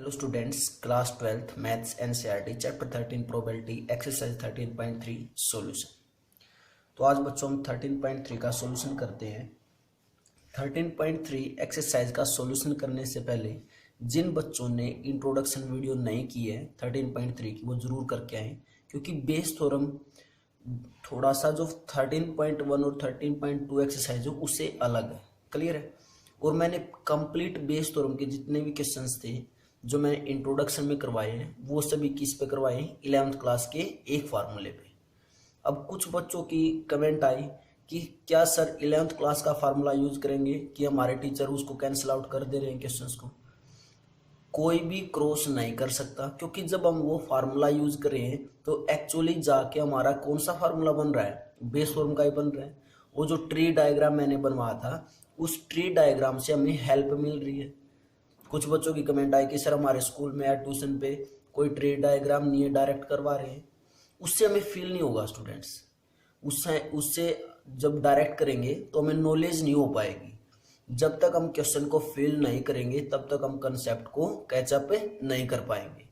Hello students, class 12th maths NCERT chapter 13 probability exercise 13.3 solution. तो आज बच्चों हम 13.3 का सॉल्यूशन करते हैं। 13.3 एक्सरसाइज का सॉल्यूशन करने से पहले जिन बच्चों ने इंट्रोडक्शन वीडियो नहीं की है 13.3 की, वो जरूर करके आए, क्योंकि बेस थ्योरम थोड़ा सा जो 13.1 और 13.2 एक्सरसाइज हो उससे अलग है। क्लियर है? और मैंने कंप्लीट बेस थ्योरम के जितने भी क्वेश्चंस थे जो मैंने इंट्रोडक्शन में करवाए हैं वो सभी किस पे करवाए हैं? 11th क्लास के एक फार्मूले पे। अब कुछ बच्चों की कमेंट आई कि क्या सर 11th क्लास का फार्मूला यूज करेंगे कि हमारे टीचर उसको कैंसिल आउट कर दे रहे हैं क्वेश्चंस को। कोई भी क्रॉस नहीं कर सकता, क्योंकि जब हम वो फार्मूला यूज कर रहे हैं तो एक्चुअली जाके हमारा कौन सा फार्मूला बन रहा है? बेस फॉर्म का ही बन रहा है। वो जो ट्री डायग्राम मैंने बनवाया था उस ट्री डायग्राम से हमें हेल्प मिल रही है। कुछ बच्चों की कमेंट आई कि सर हमारे स्कूल में या ट्यूशन पे कोई ट्री डायग्राम नहीं है, डायरेक्ट करवा रहे हैं। उससे हमें फील नहीं होगा स्टूडेंट्स। उससे जब डायरेक्ट करेंगे तो हमें नॉलेज नहीं हो पाएगी। जब तक हम क्वेश्चन को फील नहीं करेंगे तब तक हम कंसेप्ट को कैचअप नहीं कर पाएंगे।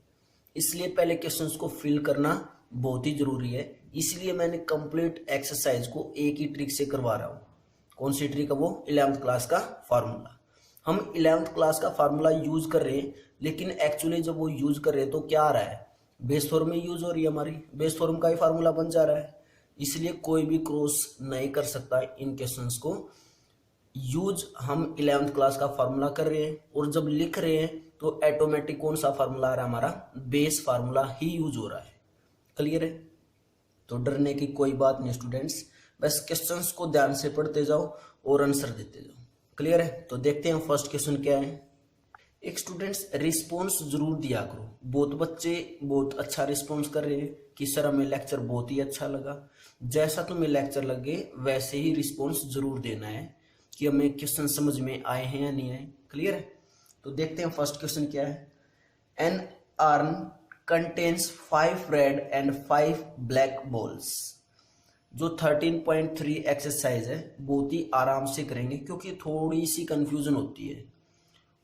इसलिए पहले क्वेश्चंस को फील करना बहुत ही जरूरी है। इसलिए मैंने कंप्लीट एक्सरसाइज को एक ही ट्रिक से करवा रहा हूँ। कौन सी ट्रिक है वो? 11th क्लास का फार्मूला। हम 11th क्लास का फार्मूला यूज कर रहे हैं, लेकिन एक्चुअली जब वो यूज कर रहे हैं तो क्या आ रहा है? बेस फॉर्म में यूज हो रही है, हमारी बेस फॉर्म का ही फार्मूला बन जा रहा है। इसलिए कोई भी क्रॉस नहीं कर सकता इन क्वेश्चंस को। यूज हम 11th क्लास का फार्मूला कर रहे हैं, और जब लिख रहे हैं तो ऑटोमेटिक कौन सा फार्मूला आ रहा है? हमारा बेस फार्मूला ही यूज हो रहा है। क्लियर है? तो डरने की कोई बात नहीं स्टूडेंट्स, बस क्वेश्चंस को ध्यान से पढ़ते जाओ और आंसर देते जाओ। क्लियर है? तो देखते हैं फर्स्ट क्वेश्चन क्या है। एक स्टूडेंट्स रिस्पॉन्स जरूर दिया करो। बहुत बच्चे बहुत अच्छा रिस्पॉन्स कर रहे हैं कि सर हमें लेक्चर बहुत ही अच्छा लगा। जैसा तुम्हें लेक्चर लगे वैसे ही रिस्पॉन्स जरूर देना है कि हमें क्वेश्चन समझ में आए हैं या नहीं आए। क्लियर है? तो देखते हैं फर्स्ट क्वेश्चन क्या है। An urn contains 5 red and 5 black balls. जो 13.3 एक्सरसाइज है बहुत ही आराम से करेंगे, क्योंकि थोड़ी सी कंफ्यूजन होती है,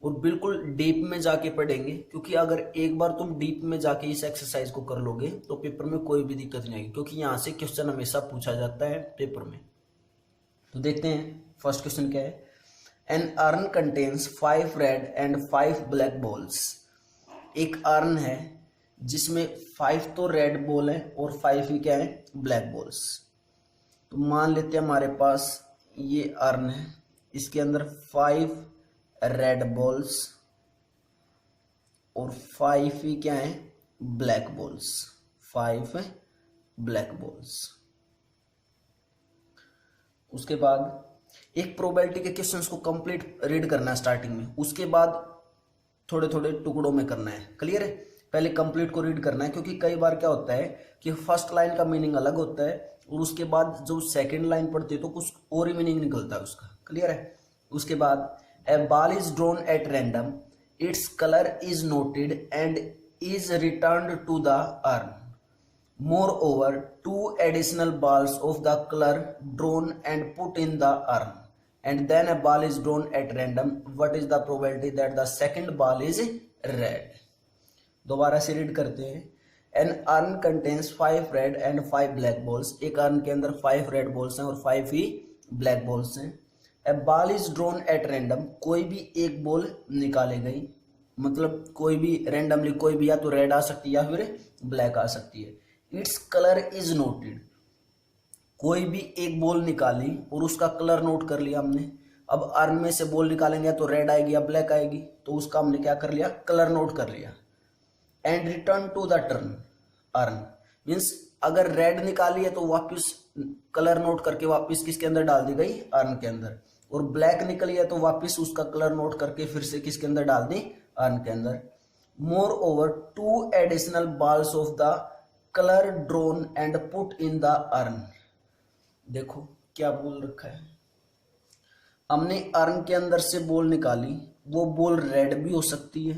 और बिल्कुल डीप में जाके पढ़ेंगे। क्योंकि अगर एक बार तुम डीप में जाके इस एक्सरसाइज को कर लोगे तो पेपर में कोई भी दिक्कत नहीं आएगी, क्योंकि यहाँ से क्वेश्चन हमेशा पूछा जाता है पेपर में। तो देखते हैं फर्स्ट क्वेश्चन क्या है। An urn contains 5 red and 5 black balls. एक अर्न है जिसमें 5 तो रेड बॉल है और 5 ही क्या है? Black balls. तो मान लेते हैं हमारे पास ये अर्न है, इसके अंदर 5 रेड बॉल्स और 5 ही क्या है? Black balls. 5 black balls. उसके बाद एक प्रोबेबिलिटी के क्वेश्चंस को कंप्लीट रीड करना है स्टार्टिंग में, उसके बाद थोड़े थोड़े टुकड़ों में करना है। क्लियर है? पहले कंप्लीट को रीड करना है, क्योंकि कई बार क्या होता है कि फर्स्ट लाइन का मीनिंग अलग होता है और उसके बाद जो सेकंड लाइन पढ़ते हैं तो कुछ और ही मीनिंग निकलता है उसका। क्लियर है? उसके बाद a ball is drawn at random, its colour is noted and is returned to the urn. Moreover, 2 additional balls of the color drawn and put in the urn, and then a ball is drawn at random. What is the probability that the second ball is red? दोबारा से read करते हैं। An urn contains 5 red and 5 black balls. एक earn के अंदर 5 red balls हैं और 5 ही black balls हैं। A ball is drawn at random. कोई भी एक बॉल निकाली गई, मतलब कोई भी रैंडमली, कोई भी या तो रेड आ सकती है या फिर ब्लैक आ सकती है। It's colour is noted. कोई भी एक बॉल निकाली और उसका कलर नोट कर लिया हमने। अब अर्न में से बॉल निकालेंगे तो रेड आएगी या ब्लैक आएगी, तो उसका हमने क्या कर लिया? कलर नोट कर लिया। And return to the turn urn means अगर रेड निकाली है तो वापस कलर नोट करके वापस किसके अंदर डाल दी गई? अर्न के अंदर। और ब्लैक निकली है तो वापस उसका कलर नोट करके फिर से किसके अंदर डाल दी? अर्न के अंदर। More over 2 additional balls of the colour drone and put in the earn. देखो क्या बोल रखा है। हमने अर्न के अंदर से बॉल निकाली, वो बॉल रेड भी हो सकती है,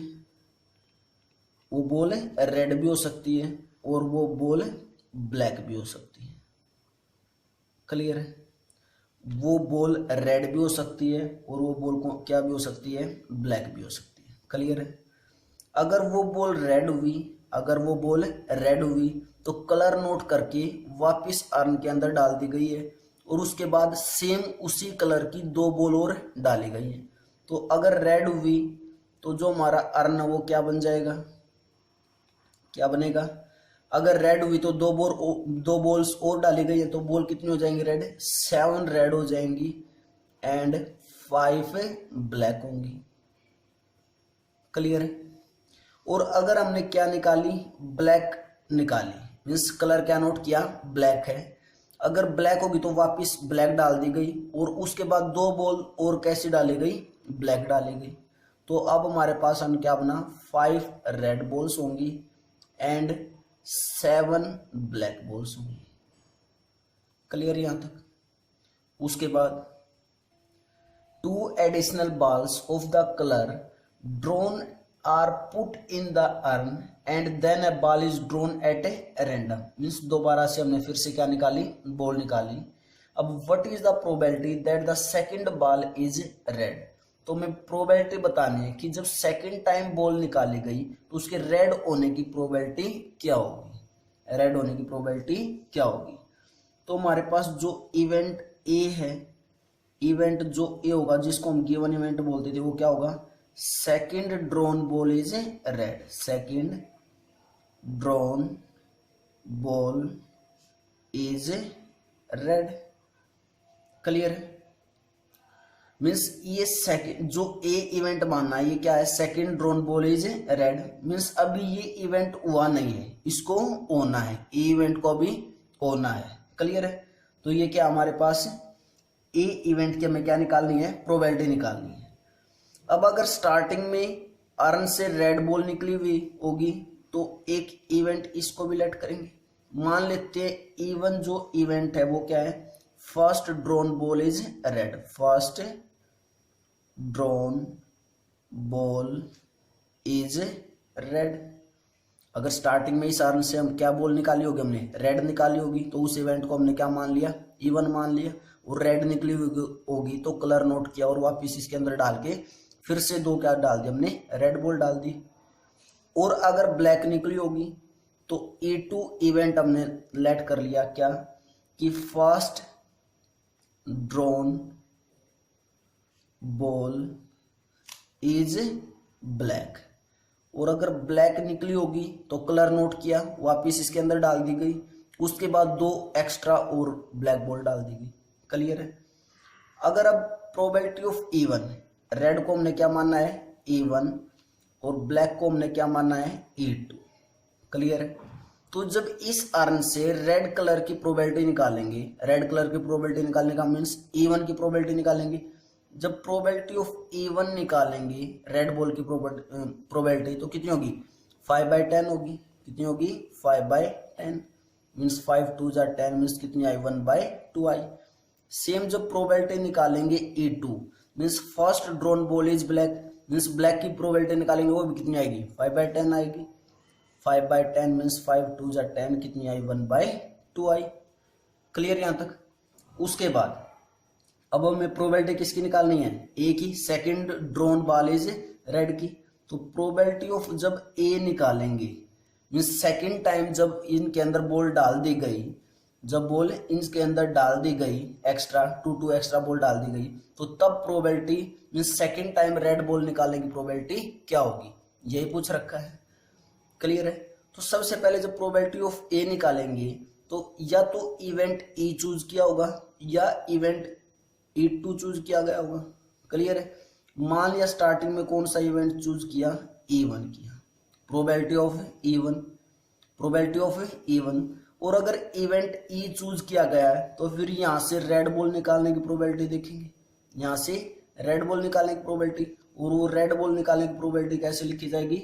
वो बॉल रेड भी हो सकती है, और वो बॉल ब्लैक भी हो सकती है। क्लियर है? वो बॉल रेड भी हो सकती है और वो बॉल को क्या भी हो सकती है? ब्लैक भी हो सकती है। क्लियर है? अगर वो बॉल रेड हुई, अगर वो बॉल रेड हुई तो कलर नोट करके वापस अर्न के अंदर डाल दी गई है, और उसके बाद सेम उसी कलर की 2 बॉल और डाली गई है। तो अगर रेड हुई तो जो हमारा अर्न है वो क्या बन जाएगा, क्या बनेगा, अगर रेड हुई तो 2 बॉल्स और डाली गई है, तो बॉल कितनी हो जाएंगी रेड, 7 रेड हो जाएंगी एंड 5 ब्लैक होंगी। क्लियर है। और अगर हमने क्या निकाली, ब्लैक निकाली, मीन्स कलर क्या नोट किया, ब्लैक है। अगर ब्लैक होगी तो वापस ब्लैक डाल दी गई, और उसके बाद 2 बॉल और कैसी डाली गई, ब्लैक डाली गई। तो अब हमारे पास हम क्या बना, 5 रेड बॉल्स होंगी एंड 7 ब्लैक बॉल्स होंगी। क्लियर यहां तक। उसके बाद 2 additional balls of the color drawn are put in the urn and then a ball is drawn at a random। Means दोबारा से हमने फिर से क्या निकाली, बॉल निकाली। अब what is the probability that the second ball is red। तो हमें प्रोबेबिलिटी बतानी है कि जब सेकंड टाइम बॉल निकाली गई तो उसके रेड होने की प्रोबेबिलिटी क्या होगी, रेड होने की प्रोबेबिलिटी क्या होगी। तो हमारे पास जो इवेंट ए है, इवेंट जो ए होगा जिसको हम गिवन इवेंट बोलते थे, वो क्या होगा, second drawn ball is red, second drawn ball is red. Clear है। मीन्स ये सेकंड जो ए इवेंट मानना है, ये क्या है, second drawn ball is red. Means अभी ये इवेंट हुआ नहीं है, इसको होना है, ए इवेंट को भी होना है। क्लियर है। तो ये क्या हमारे पास ए इवेंट की हमें क्या निकालनी है, प्रोबेबिलिटी निकालनी है। अब अगर स्टार्टिंग में अर्न से रेड बॉल निकली हुई होगी तो एक इवेंट इसको भी लेट करेंगे। मान लेते हैं इवन जो इवेंट है वो क्या है, first drawn ball is red, first drawn ball is red. अगर स्टार्टिंग में इस अर्न से हम क्या बॉल निकाली होगी, हमने रेड निकाली होगी, तो उस इवेंट को हमने क्या मान लिया, इवन मान लिया। और रेड निकली होगी तो कलर नोट किया और वापस इसके अंदर डाल के फिर से 2 क्या डाल दिया, हमने रेड बॉल डाल दी। और अगर ब्लैक निकली होगी तो E2 इवेंट हमने लेट कर लिया क्या, कि first drawn ball is black. और अगर ब्लैक निकली होगी तो कलर नोट किया, वापस इसके अंदर डाल दी गई, उसके बाद 2 एक्स्ट्रा और ब्लैक बॉल डाल दी गई। क्लियर है। अगर अब प्रोबेबिलिटी ऑफ इवन, रेड को हमने क्या मानना है, E1, और ब्लैक को हमने क्या मानना है, E2। क्लियर है। तो जब इस अर्न से रेड कलर की प्रोबेबिलिटी निकालेंगे, रेड कलर की प्रोबेबिलिटी निकालने का मीन्स E1 की प्रोबेबिलिटी निकालेंगे। जब प्रोबेबिलिटी ऑफ E1 निकालेंगे रेड बॉल की प्रोबेबिलिटी तो कितनी होगी, 5/10 होगी। कितनी होगी, 5/10। मीन्स 5 2 जा 10 मीन्स कितनी आई, 1/2i। सेम जब प्रोबेबिलिटी निकालेंगे E2 means first drawn ball is black, means black की प्रोबेबिलिटी निकालेंगे, वो भी कितनी आएगी, 5/10 आएगी। 5/10 मीन्स 5 2 जा 10 कितनी आई, 1/2i। क्लियर यहां तक। उसके बाद अब हमें प्रोबेबिलिटी किसकी निकालनी है, ए की, second drawn ball is red की। तो प्रोबेबिलिटी ऑफ जब ए निकालेंगे मीन्स सेकंड टाइम जब इनके अंदर बॉल डाल दी गई, जब बॉल इनके अंदर डाल दी गई एक्स्ट्रा 2 एक्स्ट्रा बॉल डाल दी गई, तो तब probability means second time red ball निकालने की प्रोबेबिलिटी क्या होगी, यही पूछ रखा है। क्लियर है। तो सबसे पहले जब प्रोबेबिलिटी ऑफ ए निकालेंगे तो या तो इवेंट ई चूज किया होगा या इवेंट E2 चूज किया गया होगा। क्लियर है। मान लिया स्टार्टिंग में कौन सा इवेंट चूज किया, E1 किया, probability of E1, probability of E1। और अगर इवेंट E चूज किया गया है तो फिर यहां से रेड बॉल निकालने की प्रोबेबिलिटी देखेंगे, यहां से रेड बॉल निकालने की प्रोबेबिलिटी। और वो रेड बॉल निकालने की प्रोबेबिलिटी कैसे लिखी जाएगी,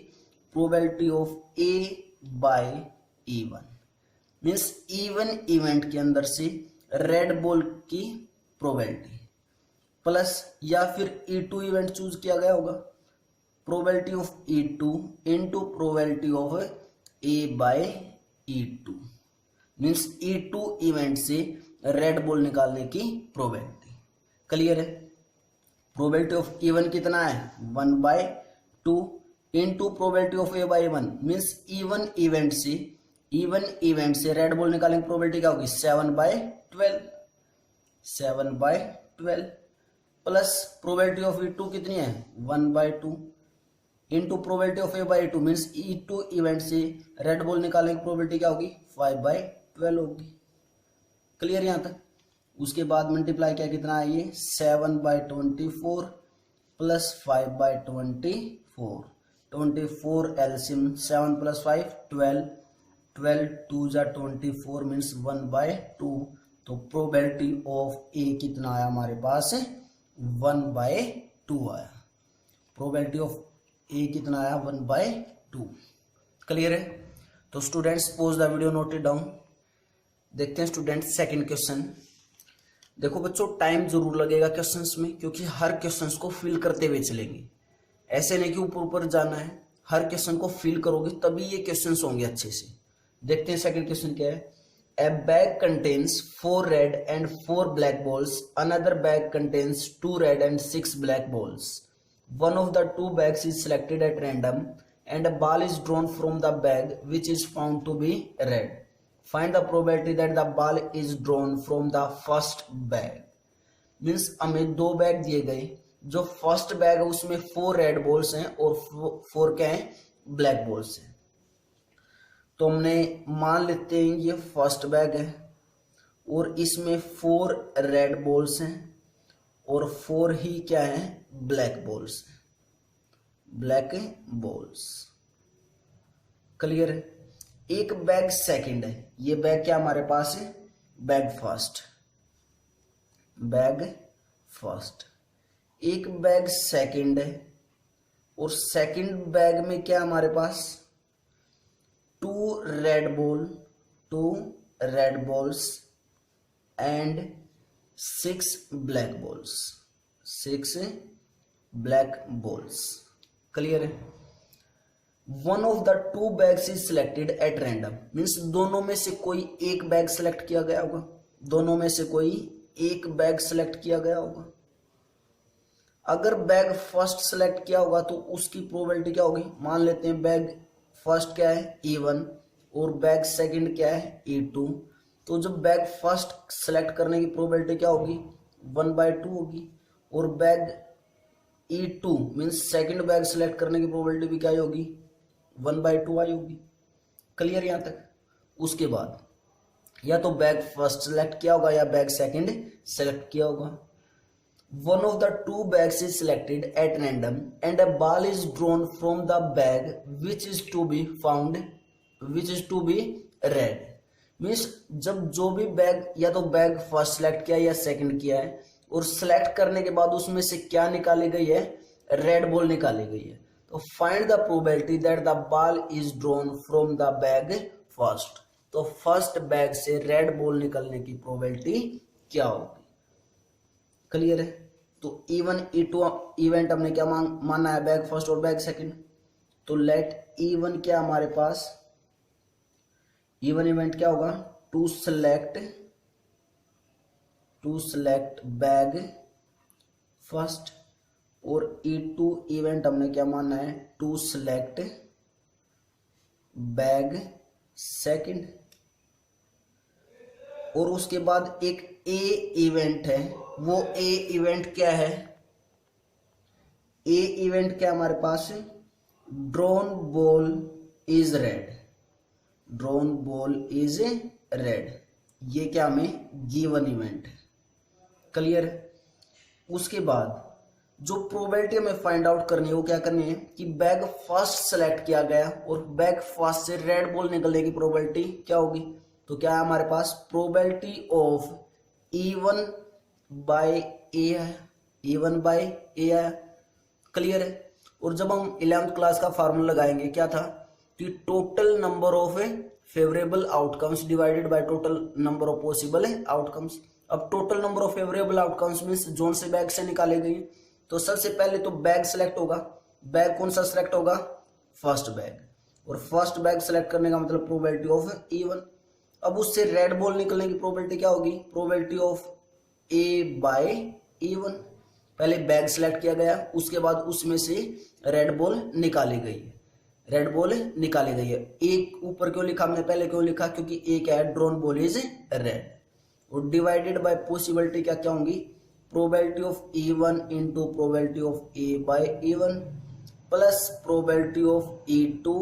probability of A/E1। Means even event के अंदर से रेड बॉल की प्रोबेबिलिटी प्लस या फिर E2 इवेंट चूज किया गया होगा, probability of E2 into probability of A/E2। Means E2 event से रेड बॉल निकालने की प्रोबेबिलिटी। क्लियर है। प्रोबेबिलिटी ऑफ E1 कितना है, 1/2 into probability of A by one means even event से रेड बॉल निकालेंगे, प्रोबेबिलिटी क्या होगी 7/12 प्लस प्रोबेबिलिटी ऑफ E2 कितनी है 1/2 into probability of A/2 means E2 event से रेड बॉल निकालने की प्रोबेबिलिटी क्या होगी 5/12 होगी। क्लियर यहाँ तक। उसके बाद मल्टीप्लाई क्या कितना है ये 7/24 प्लस 5/24 24 एलसीएम 7 + 5 12 2 जा 24 मीन्स 1/2। तो प्रोबेबिलिटी ऑफ ए कितना आया हमारे पास 1/2 आया। प्रोबेबिलिटी ऑफ ए कितना आया 1/2। क्लियर है। तो students pause the video, note it down. देखते हैं स्टूडेंट्स सेकंड क्वेश्चन। देखो बच्चों टाइम जरूर लगेगा क्वेश्चंस में, क्योंकि हर क्वेश्चंस को फिल करते हुए चलेंगे। ऐसे नहीं कि ऊपर ऊपर जाना है, हर क्वेश्चन को फिल करोगे तभी ये क्वेश्चंस होंगे अच्छे से। देखते हैं सेकंड क्वेश्चन क्या है। A bag contains 4 red and 4 black balls. Another bag contains 2 red and 6 black balls. One of the 2 bags is selected at random and a ball is drawn from the bag which is found to be red. Find the probability that the ball is drawn from the first bag. Means हमें 2 bag दिए गए, जो first bag है उसमें 4 red balls हैं और 4 क्या है ब्लैक बॉल्स हैं। तो हमने मान लेते हैं ये फर्स्ट बैग है और इसमें 4 रेड बॉल्स हैं और 4 ही क्या है black balls, black balls. Clear है। एक बैग सेकंड है, ये बैग क्या हमारे पास है बैग फर्स्ट। एक बैग सेकंड है और सेकंड बैग में क्या हमारे पास 2 red balls and 6 black balls. Clear है। One of the 2 bags is selected at random means दोनों में से कोई एक बैग सिलेक्ट किया गया होगा, अगर बैग फर्स्ट सेलेक्ट किया होगा तो उसकी प्रोबेबिलिटी क्या होगी। मान लेते हैं बैग फर्स्ट क्या है E1 और बैग सेकंड क्या है E2। तो जब बैग फर्स्ट सेलेक्ट करने की प्रोबेबिलिटी क्या होगी 1/2 होगी और bag E2 means second bag select करने की प्रोबेबिलिटी भी क्या होगी 1/2 आई होगी। क्लियर यहाँ तक। उसके बाद या तो बैग फर्स्ट सेलेक्ट किया होगा या बैग सेकंड सेलेक्ट किया होगा। One of the 2 bags is selected at random and a ball is drawn from the bag which is to be red. Means जब जो भी बैग या तो बैग फर्स्ट सेलेक्ट किया या सेकंड किया है और सेलेक्ट करने के बाद उसमें से क्या निकाली गई है रेड बॉल निकाली गई है। तो find the probability that the ball is drawn from the bag first. तो फर्स्ट बैग से रेड बॉल निकलने की प्रोबेबिलिटी क्या होगी। क्लियर है। तो E1 E2 इवेंट हमने क्या माना है बैग फर्स्ट और बैग सेकंड। तो लेट E1 क्या हमारे पास E1 इवेंट क्या होगा टू सेलेक्ट बैग फर्स्ट और E2 इवेंट हमने क्या माना है टू सेलेक्ट बैग सेकंड। और उसके बाद एक ए इवेंट है, वो ए इवेंट क्या है ए इवेंट क्या हमारे पास ड्रोन बॉल इज रेड। ये क्या हमें गिवन इवेंट है। क्लियर। उसके बाद जो प्रोबेबिलिटी हमें फाइंड आउट करनी है वो क्या करनी है कि बैग फर्स्ट सेलेक्ट किया गया और बैग फर्स्ट से रेड बॉल निकलने की प्रोबेबिलिटी क्या होगी। तो क्या है हमारे पास प्रोबेबिलिटी ऑफ E1/A है। क्लियर है। और जब हम 11th क्लास का फार्मूला लगाएंगे क्या था कि total number of favourable outcomes divided by total number of possible outcomes. अब total number of favourable outcomes means जोन से बैग से निकाले गए। तो सबसे पहले तो बैग सेलेक्ट होगा, बैग कौन सा सेलेक्ट होगा फर्स्ट बैग, और फर्स्ट बैग सेलेक्ट करने का मतलब प्रोबेबिलिटी ऑफ E1। अब उससे रेड बॉल निकलने की प्रोबेबिलिटी क्या होगी प्रोबेबिलिटी ऑफ A/E1। पहले बैग सिलेक्ट किया गया, उसके बाद उसमें से रेड बॉल निकाली गई है, रेड बॉल निकाली गई है। एक ऊपर क्यों लिखा हमने, पहले क्यों लिखा, क्योंकि एक है ड्रॉन बॉल इज रेड। और डिवाइडेड बाय पॉसिबिलिटी क्या क्या होंगी, probability of E1 into probability of A by E1 plus probability of E2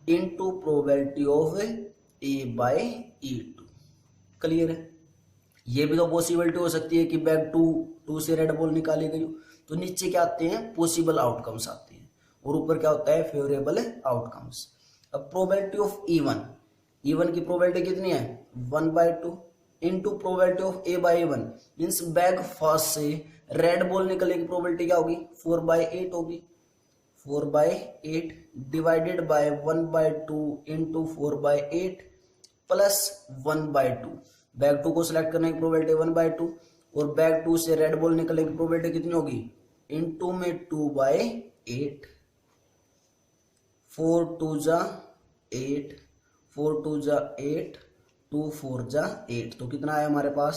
into probability of A by E2। Clear है। ये भी तो पॉसिबिलिटी हो सकती है कि बैग टू से रेड बॉल निकाली गई हो। तो नीचे क्या आते हैं, पॉसिबल आउटकम्स आते हैं, और ऊपर क्या होता है, फेवरेबल आउटकम्स। अब प्रोबेबिलिटी ऑफ E1 की प्रोबेबिलिटी कितनी है, 1/2 into probability of A by E1 means bag first से रेड बॉल निकलने की प्रोबेबिलिटी क्या होगी, 4/8 होगी, 4/8 divided by 1/2 into 4/8 plus 1/2। Bag 2 को सिलेक्ट करने की प्रोबेबिलिटी 1/2 और बैग 2 से रेड बॉल निकलने की प्रोबेबिलिटी कितनी होगी, इंटू में 2/8, 4 2 जा 8, 4 2 जा 8, 2 4 जा 8, तो कितना है हमारे पास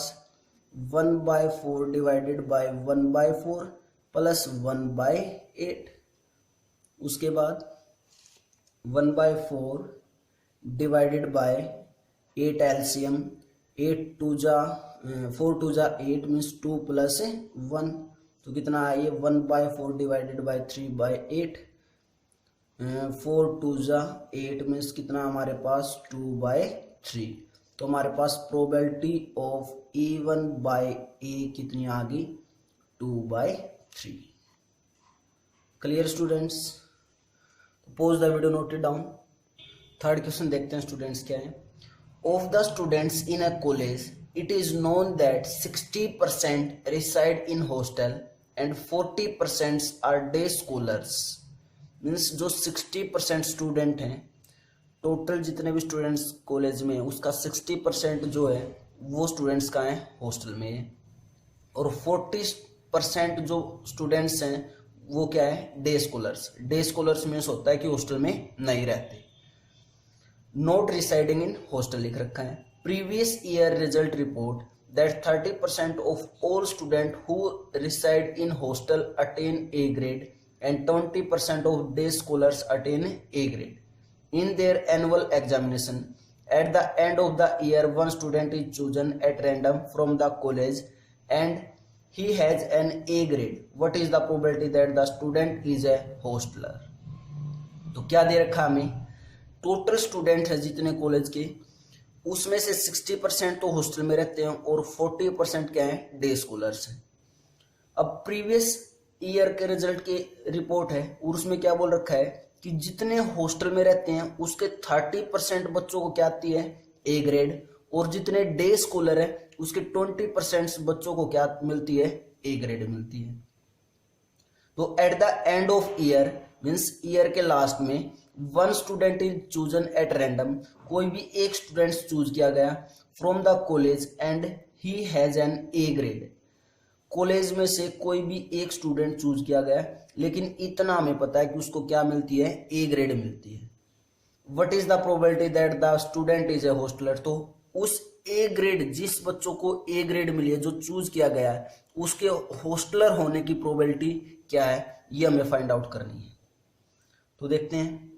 1/4 डिवाइडेड बाय 1/4 प्लस 1/8। उसके बाद 1/4 डिवाइडेड बाय 8 एलसीएम, 4 2 जा 8 मीन्स 2 प्लस 1, तो कितना है ये 1/4 डिवाइडेड बाय 3/8, 4 2 जा 8 मीन्स कितना हमारे पास 2/3। तो हमारे पास probability of E1 by A कितनी आ गई, 2/3। Clear students, pause the video, note it down. Third question देखते हैं स्टूडेंट्स क्या है। Of the students in a college it is known that 60% reside in hostel and 40% are day scholars. Means जो 60% student हैं, total जितने भी students college में, उसका 60% जो है वो स्टूडेंट्स का है हॉस्टल में है, और 40% जो स्टूडेंट्स हैं वो क्या है, day scholars. Day scholars means होता है कि हॉस्टल में नहीं रहते। नोट रिसाइडिंग इन हॉस्टल लिख रखा है। Previous year result report that 30% of all student who reside in hostel attain A grade and 20% of day scholars attain A grade in their annual examination. At the end of the year, one student is chosen at random from the college and he has an A grade. What is the probability that the student is a hosteler? तो क्या दे रखा हमें, total student है जितने college के, उसमें से 60% तो हॉस्टल में रहते हैं और 40% क्या है, डे स्कॉलर्स हैं। अब प्रीवियस ईयर के रिजल्ट की रिपोर्ट है और उसमें क्या बोल रखा है कि जितने हॉस्टल में रहते हैं उसके 30% बच्चों को क्या आती है, A ग्रेड, और जितने डे स्कॉलर है उसके 20% बच्चों को क्या मिलती है, A ग्रेड मिलती है। तो eight the end of year means year के लास्ट में, one student is chosen at random, कोई भी एक स्टूडेंट चूज किया गया from the college and he has N A grade. College में से कोई भी एक स्टूडेंट चूज किया गया, लेकिन इतना हमें पता है कि उसको क्या मिलती है, A ग्रेड मिलती है। What is the probability that the student is a hosteller, तो उस A ग्रेड, जिस बच्चों को A ग्रेड मिली है, जो चूज किया गया है, उसके हॉस्टलर होने की प्रोबेबिलिटी क्या है, ये हमें फाइंड आउट करनी है। तो देखते हैं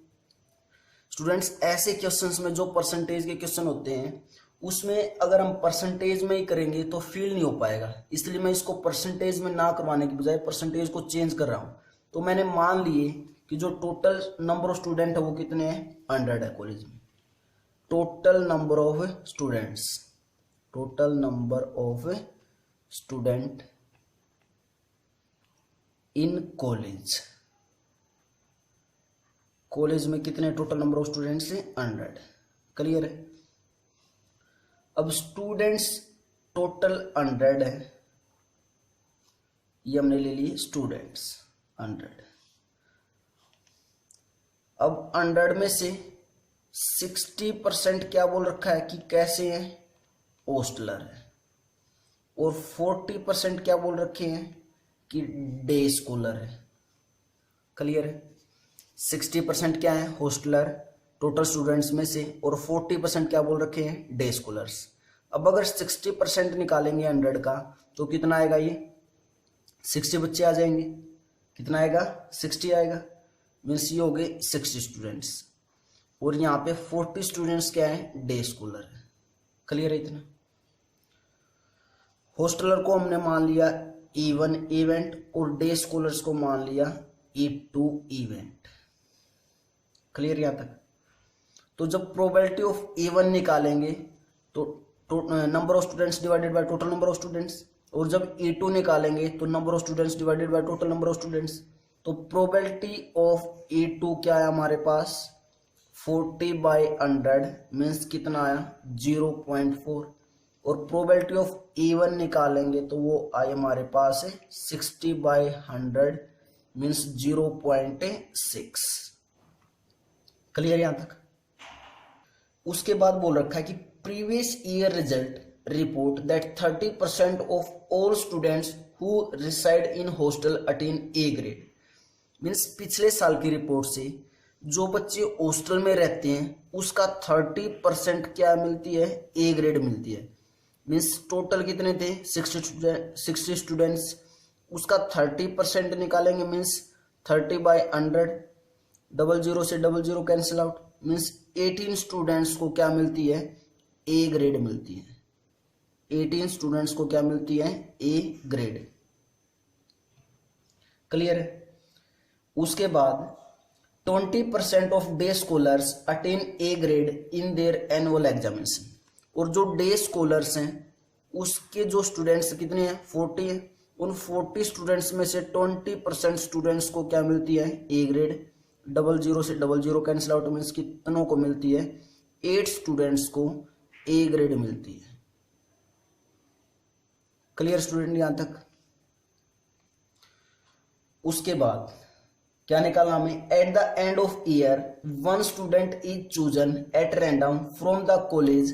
स्टूडेंट्स, ऐसे क्वेश्चंस में जो परसेंटेज के क्वेश्चन होते हैं उसमें अगर हम परसेंटेज में ही करेंगे तो फील नहीं हो पाएगा, इसलिए मैं इसको परसेंटेज में ना करवाने की बजाय परसेंटेज को चेंज कर रहा हूँ। तो मैंने मान लिए कि जो टोटल नंबर ऑफ स्टूडेंट है वो कितने हैं, 100 है कॉलेज में। Total number of students, total number of student in college, college में कितने टोटल नंबर ऑफ स्टूडेंट्स हैं, 100। क्लियर है। अब स्टूडेंट्स टोटल 100 है, ये हमने ले लिए स्टूडेंट्स 100। अब 100 में से 60% क्या बोल रखा है कि कैसे हैं, हॉस्टलर है, और 40% क्या बोल रखे हैं कि डे स्कॉलर है। क्लियर है। 60% क्या है, हॉस्टलर टोटल स्टूडेंट्स में से, और 40% क्या बोल रखे हैं, डे स्कॉलर्स। अब अगर 60% निकालेंगे 100 का तो कितना आएगा, ये 60 बच्चे आ जाएंगे, कितना आएगा 60 आएगा, मीन्स ये हो गए 60 स्टूडेंट्स। और यहाँ पे 40 स्टूडेंट्स क्या है, डे स्कॉलर है। क्लियर है इतना। हॉस्टलर को हमने मान लिया E1 इवेंट और डे स्कॉलर्स को मान लिया E2 इवेंट। क्लियर यहाँ तक। तो जब प्रोबेबिलिटी ऑफ E1 निकालेंगे तो number of students divided by total number of students, और जब E2 निकालेंगे तो number of students divided by total number of students. तो प्रोबेबिलिटी ऑफ E2 क्या है हमारे पास 40/100 मीन्स कितना आया 0.4, और प्रोबेबिलिटी ऑफ E1 निकालेंगे तो वो आए हमारे पास है 60/100 मीन्स 0.6। क्लियर यहां तक। उसके बाद बोल रखा है कि previous year result report that 30% of all students who reside in hostel attain A grade. Means पिछले साल की रिपोर्ट से जो बच्चे हॉस्टल में रहते हैं उसका 30% क्या मिलती है, ए ग्रेड मिलती है। मीन्स टोटल कितने थे 60 स्टूडेंट्स, उसका 30% निकालेंगे मीन्स 30/100, 00 से 00 कैंसिल आउट, मीन्स 18 स्टूडेंट्स को क्या मिलती है, ए ग्रेड मिलती है। 18 स्टूडेंट्स को क्या मिलती है, ए ग्रेड। क्लियर है। उसके बाद 20% of day scholars attain A grade in their annual examination. और जो डे स्कॉलर्स हैं उसके जो स्टूडेंट्स कितने हैं 40 हैं, उन 40 स्टूडेंट्स में से 20% स्टूडेंट्स को क्या मिलती है, ए ग्रेड। 00 से 00 कैंसिल आउट मीन्स कितनों को मिलती है, 8 स्टूडेंट्स को ए ग्रेड मिलती है। क्लियर स्टूडेंट यहां तक। उसके बाद क्या निकालना हमें, at the end of year 1 student is chosen at random from the college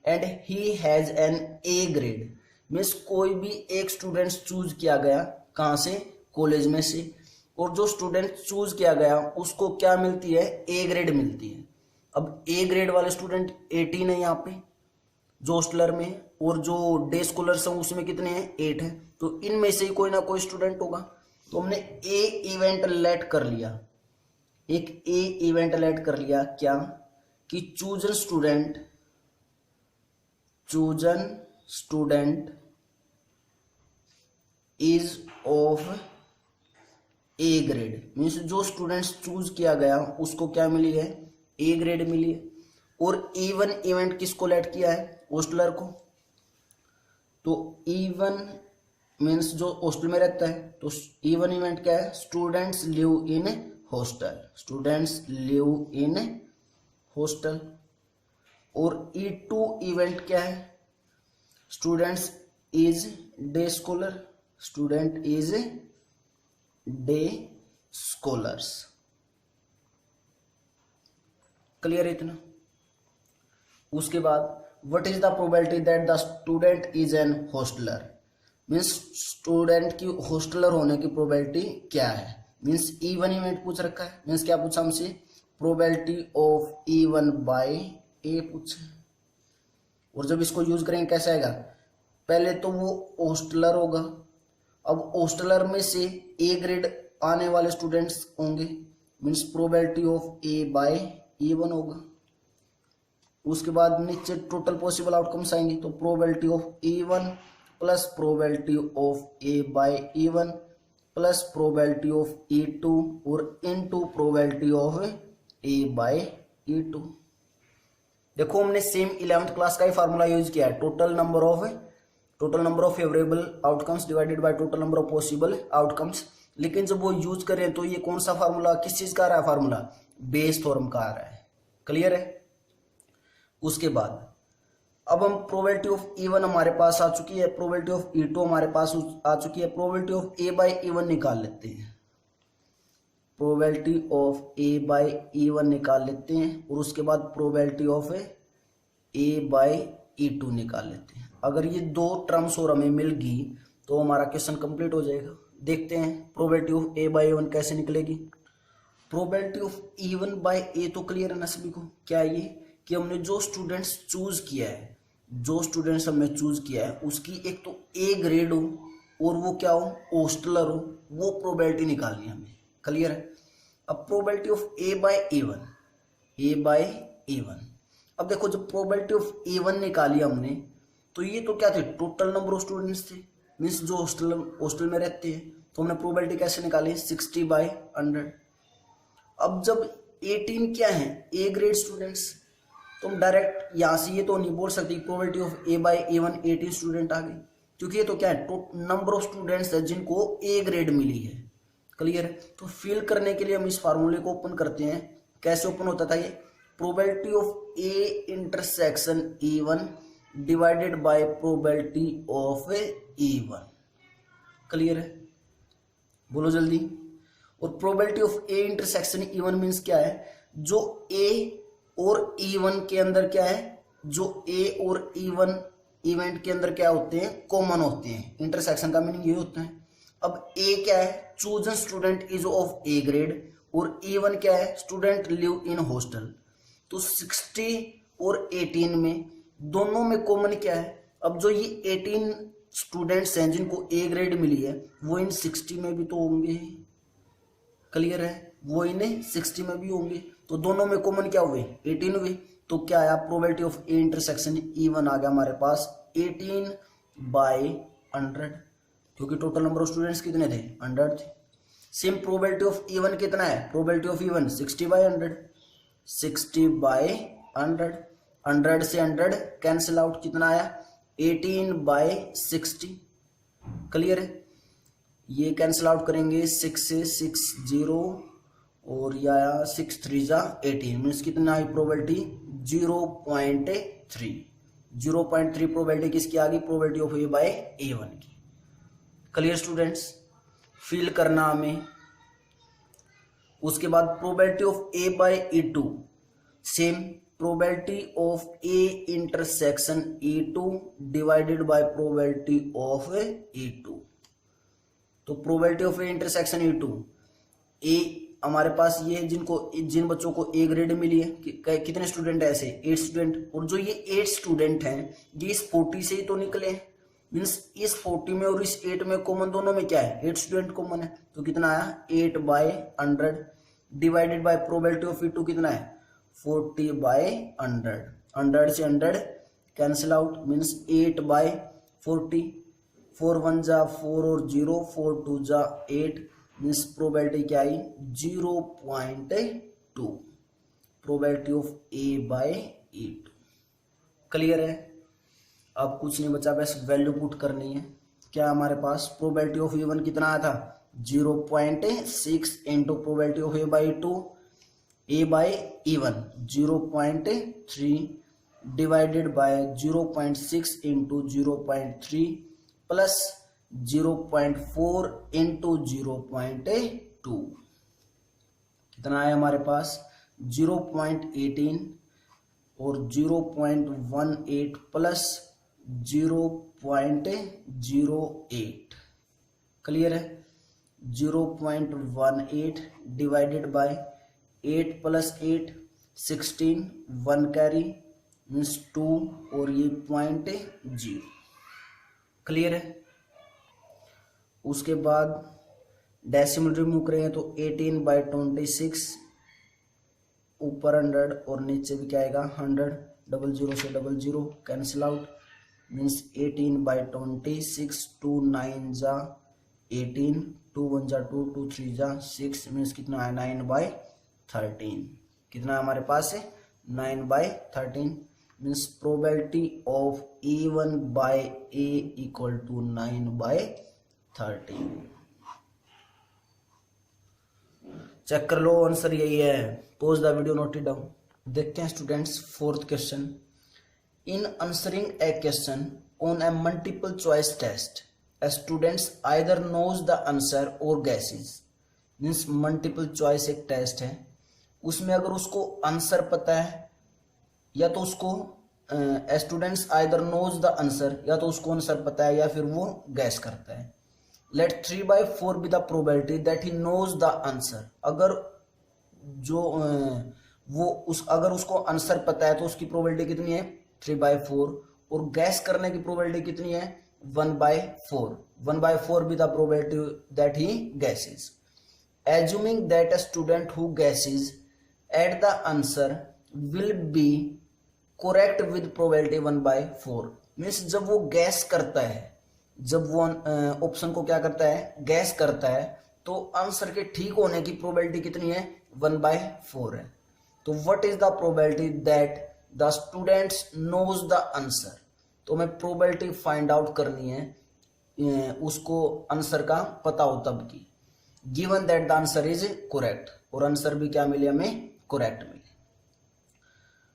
and he has an A grade. Means कोई भी एक स्टूडेंट चूज किया गया, कहां से, कॉलेज में से, और जो स्टूडेंट चूज किया गया उसको क्या मिलती है, ए ग्रेड मिलती है। अब ए ग्रेड वाले स्टूडेंट 18 है यहाँ पे जो हॉस्टलर में, और जो डे स्कॉलर्स हैं उसमें कितने हैं 8 है। तो इनमें से ही कोई ना कोई स्टूडेंट होगा। तो हमने ए इवेंट लेट कर लिया, एक ए इवेंट लेट कर लिया क्या, कि chosen student is of A grade. Means जो स्टूडेंट्स चूज किया गया उसको क्या मिली है, ए ग्रेड मिली है। और E1 इवेंट किसको लेट किया है, हॉस्टलर को। तो E1 मीन्स जो हॉस्टल में रहता है, तो E1 इवेंट क्या है, students live in hostel, students live in hostel. और E2 इवेंट क्या है, students is day scholar, student is day scholars. Clear इतना। उसके बाद what is the probability that the student is an hosteller. Means student की hosteller होने की probability क्या है। मीन्स E1 इवेंट पूछ रखा है, मीन्स क्या पूछा हमसे, प्रोबेबिलिटी ऑफ E1 बाय ए पूछा। और जब इसको यूज करेंगे कैसे आएगा, पहले तो वो हॉस्टलर होगा। अब हॉस्टलर में से ए ग्रेड आने वाले स्टूडेंट्स होंगे, means probability of A by E1 होगा। उसके बाद नीचे टोटल पॉसिबल आउटकम्स आएंगे, तो probability of E1 plus probability of A by E1 plus probability of E2 और into probability of A by E2। देखो हमने सेम 11th क्लास का ही फार्मूला यूज किया है, total number of favourable outcomes divided by total number of possible outcomes. लेकिन जब वो use करें तो ये कौन सा फार्मूला, किस चीज का आ रहा है फार्मूला, बेस थ्योरम का आ रहा है। क्लियर है। उसके बाद अब हम प्रोबेबिलिटी ऑफ E1 हमारे पास आ चुकी है, प्रोबेबिलिटी ऑफ E2 हमारे पास आ चुकी है, probability of A by E1 निकाल लेते हैं। Probability of A by E1 निकाल लेते हैं और उसके बाद probability of A by E2 निकाल लेते हैं। अगर ये दो टर्म्स और हमें मिल गई तो हमारा क्वेश्चन कंप्लीट हो जाएगा। देखते हैं probability of A by E1 कैसे निकलेगी। प्रोबेबिलिटी ऑफ E1 बाय ए तो क्लियर है ना सभी को, क्या है ये, कि हमने जो स्टूडेंट्स चूज किया है, जो स्टूडेंट्स हमने चूज किया है उसकी एक तो ए ग्रेड हो और वो क्या हो, ओस्टलर हो, वो प्रोबेबिलिटी निकालनी है हमें। क्लियर है। अब probability of A by A one, A by A one. अब देखो जब प्रोबेबिलिटी ऑफ ए वन निकाली हमने, तो ये तो क्या थे, टोटल नंबर ऑफ स्टूडेंट्स थे, मीन्स जो हॉस्टल में रहते हैं। तो हमने प्रोबेबिलिटी कैसे निकाली, 60/100। अब जब 18 क्या है, ए ग्रेड स्टूडेंट्स, तो हम डायरेक्ट यहाँ से ये तो नहीं बोल सकते probability of A by A one 18 student आ गए, क्योंकि ये तो क्या है, नंबर ऑफ स्टूडेंट्स है जिनको ए ग्रेड मिली है। क्लियर है। तो फिल करने के लिए हम इस फार्मूले को ओपन करते हैं। कैसे ओपन होता था ये, probability of A intersection A one divided by probability of A one. Clear है, बोलो जल्दी। और probability of A intersection E one means क्या है, जो ए और ई वन के अंदर क्या है, जो ए और ई वन इवेंट के अंदर क्या होते हैं, कॉमन होते हैं। इंटरसेक्शन का मीनिंग ये होता है। अब ए क्या है, chosen student is of A grade, और ई वन क्या है, स्टूडेंट लिव इन हॉस्टल। तो 60 और 18 में दोनों में कॉमन क्या है, अब जो ये 18 स्टूडेंट्स हैं जिनको ए ग्रेड मिली है, वो इन 60 में भी तो होंगे। क्लियर है, वो इन्हें 60 में भी होंगे। तो दोनों में कॉमन क्या हुए, 18 हुए। तो क्या आया, probability of A intersection E one आ गया हमारे पास 18/100, क्योंकि टोटल नंबर ऑफ स्टूडेंट्स कितने थे, 100 थे। Same probability of E one कितना है, प्रोबेबिलिटी ऑफ ई वन 60/100, 60/100। 100 से 100 कैंसिल आउट, कितना आया, 18/60। क्लियर है। ये कैंसिल आउट करेंगे, 6 से 6 0, और या 6 3 जा 18, मीन्स कितना आई प्रोबेबिलिटी 0.3। 0.3 प्रोबेबिलिटी किसकी आ गई, probability of A by A one की। क्लियर स्टूडेंट्स, फिल करना हमें। उसके बाद probability of A by A two, same probability of A intersection A two divided by probability of A two. तो probability of A intersection A two, A हमारे पास ये जिन बच्चों को ए ग्रेड मिली है, कितने स्टूडेंट है ऐसे, 8 स्टूडेंट। और जो ये 8 स्टूडेंट हैं ये इस 40 से ही तो निकले हैं, मीन्स इस 40 में और इस 8 में कॉमन, दोनों में क्या है, 8 स्टूडेंट कॉमन है। तो कितना आया, 8/100 divided by probability of E2 कितना है, 40/100। 100 से 100 कैंसिल आउट, मीन्स 8/40। 4 1 जा 4 और 0, 4 2 जा 8, मीन्स प्रोबेबिलिटी क्या आई, 0.2, probability of A by A two. Clear है। अब कुछ नहीं बचा, बस वैल्यू पुट करनी है। क्या हमारे पास प्रोबेबिलिटी ऑफ ए वन कितना आया था, 0.6 into probability of A by two, A by A one 0.3 divided by 0.6 into 0.3 plus 0.4 into 0.2, कितना है हमारे पास 0.18 और 0.18 प्लस 0.08। क्लियर है। 0.18 divided by 8 plus 8 16, 1 carry means 2 और ये 0.0। क्लियर है। उसके बाद डेसिमल रिमूव करेंगे तो 18/26, ऊपर 100 और नीचे भी क्या आएगा 100, 00 से 00 कैंसिल आउट, मीन्स 18/26, 2 9 जा 18, 2 1 जा 2, 2 3 जा 6, मीन्स कितना है 9/13। कितना है हमारे पास है 9/13, means probability of A1 by A equal to 9/13। Check कर लो, आंसर यही है। Pause the video, note it down. देखते हैं students fourth question. In answering a question on a multiple choice test a students either knows the answer और guesses. Means multiple choice एक test है, उसमें अगर उसको आंसर पता है या तो उसको students either knows the answer, या तो उसको आंसर पता है या फिर वो गैस करता है। Let 3/4 be the probability that he knows the answer. अगर जो अगर उसको आंसर पता है तो उसकी प्रोबेबिलिटी कितनी है 3/4, और गैस करने की प्रोबेबिलिटी कितनी है 1/4. 1/4 be the probability that he guesses. Assuming that a student who guesses at the answer will be correct with probability 1/4. Means जब वो गैस करता है, जब वो ऑप्शन को क्या करता है, गैस करता है, तो आंसर के ठीक होने की प्रोबेबिलिटी कितनी है, 1/4 है. तो what is the probability that the students knows the answer. तो हमें प्रोबेबिलिटी फाइंड आउट करनी है उसको आंसर का पता हो तब की, given that the answer is correct, और आंसर भी क्या मिले हमें, करेक्ट मिले.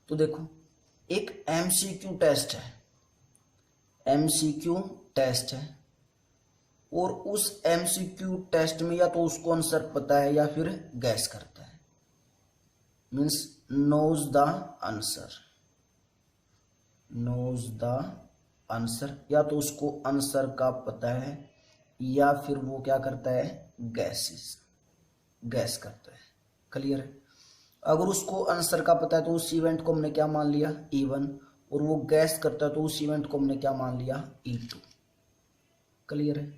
तो देखो एक एमसीक्यू टेस्ट है, एमसीक्यू टेस्ट है, और उस एमसीक्यू टेस्ट में या तो उसको आंसर पता है या फिर गैस करता है, means knows the answer, knows the answer, या तो उसको आंसर का पता है या फिर वो क्या करता है, गैस करता है. क्लियर है. अगर उसको आंसर का पता है तो उस इवेंट को हमने क्या मान लिया, E1, और वो गैस करता है तो उस इवेंट को हमने क्या मान लिया, E2. क्लियर है.